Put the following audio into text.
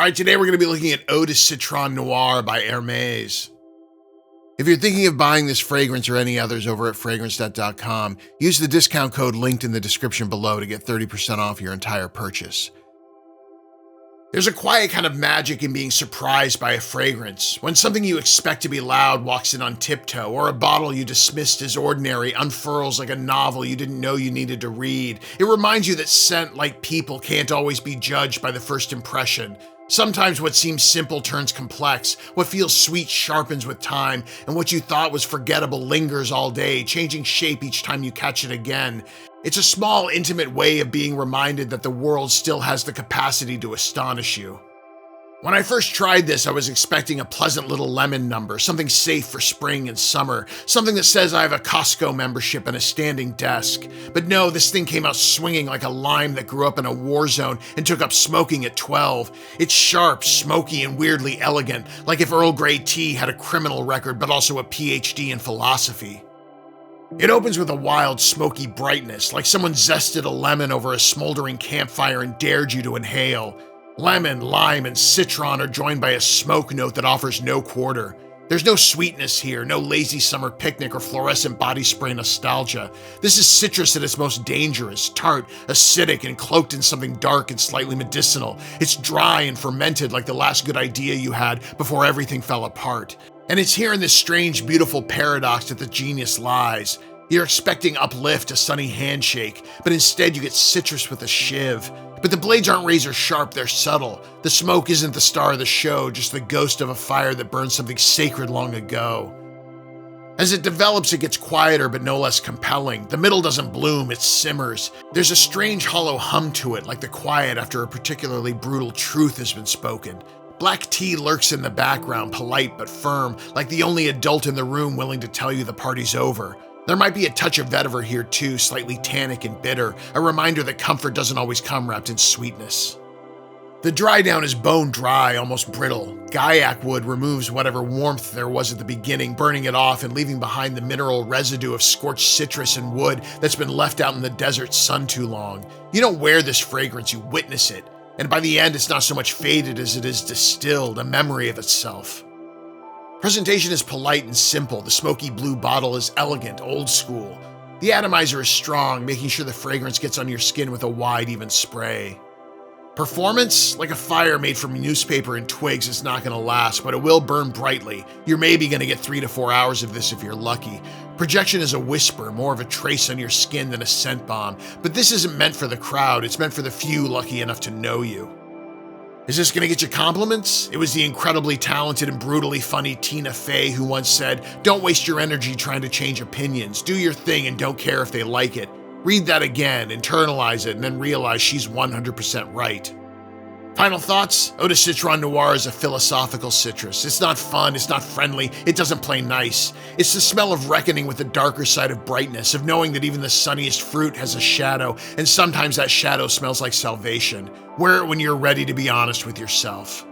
All right, today we're going to be looking at Eau de Citron Noir by Hermes. If you're thinking of buying this fragrance or any others over at fragrance.com, use the discount code linked in the description below to get 30% off your entire purchase. There's a quiet kind of magic in being surprised by a fragrance. When something you expect to be loud walks in on tiptoe, or a bottle you dismissed as ordinary unfurls like a novel you didn't know you needed to read. It reminds you that scent, like people, can't always be judged by the first impression. Sometimes what seems simple turns complex, what feels sweet sharpens with time, and what you thought was forgettable lingers all day, changing shape each time you catch it again. It's a small, intimate way of being reminded that the world still has the capacity to astonish you. When I first tried this, I was expecting a pleasant little lemon number, something safe for spring and summer, something that says I have a Costco membership and a standing desk. But no, this thing came out swinging like a lime that grew up in a war zone and took up smoking at 12. It's sharp, smoky, and weirdly elegant, like if Earl Grey tea had a criminal record but also a PhD in philosophy. It opens with a wild, smoky brightness, like someone zested a lemon over a smoldering campfire and dared you to inhale. Lemon, lime, and citron are joined by a smoke note that offers no quarter. There's no sweetness here, no lazy summer picnic or fluorescent body spray nostalgia. This is citrus at its most dangerous, tart, acidic, and cloaked in something dark and slightly medicinal. It's dry and fermented like the last good idea you had before everything fell apart. And it's here in this strange, beautiful paradox that the genius lies. You're expecting uplift, a sunny handshake, but instead you get citrus with a shiv. But the blades aren't razor sharp, they're subtle. The smoke isn't the star of the show, just the ghost of a fire that burned something sacred long ago. As it develops, it gets quieter but no less compelling. The middle doesn't bloom, it simmers. There's a strange hollow hum to it, like the quiet after a particularly brutal truth has been spoken. Black tea lurks in the background, polite but firm, like the only adult in the room willing to tell you the party's over. There might be a touch of vetiver here too, slightly tannic and bitter, a reminder that comfort doesn't always come wrapped in sweetness. The dry down is bone dry, almost brittle. Guaiac wood removes whatever warmth there was at the beginning, burning it off and leaving behind the mineral residue of scorched citrus and wood that's been left out in the desert sun too long. You don't wear this fragrance, you witness it. And by the end, it's not so much faded as it is distilled, a memory of itself. Presentation is polite and simple. The smoky blue bottle is elegant, old school. The atomizer is strong, making sure the fragrance gets on your skin with a wide, even spray. Performance? Like a fire made from newspaper and twigs, it's not going to last, but it will burn brightly. You're maybe going to get 3 to 4 hours of this if you're lucky. Projection is a whisper, more of a trace on your skin than a scent bomb. But this isn't meant for the crowd, it's meant for the few lucky enough to know you. Is this going to get you compliments? It was the incredibly talented and brutally funny Tina Fey who once said, "Don't waste your energy trying to change opinions. Do your thing and don't care if they like it." Read that again, internalize it, and then realize she's 100% right. Final thoughts? Eau de Citron Noir is a philosophical citrus. It's not fun, it's not friendly, it doesn't play nice. It's the smell of reckoning with the darker side of brightness, of knowing that even the sunniest fruit has a shadow, and sometimes that shadow smells like salvation. Wear it when you're ready to be honest with yourself.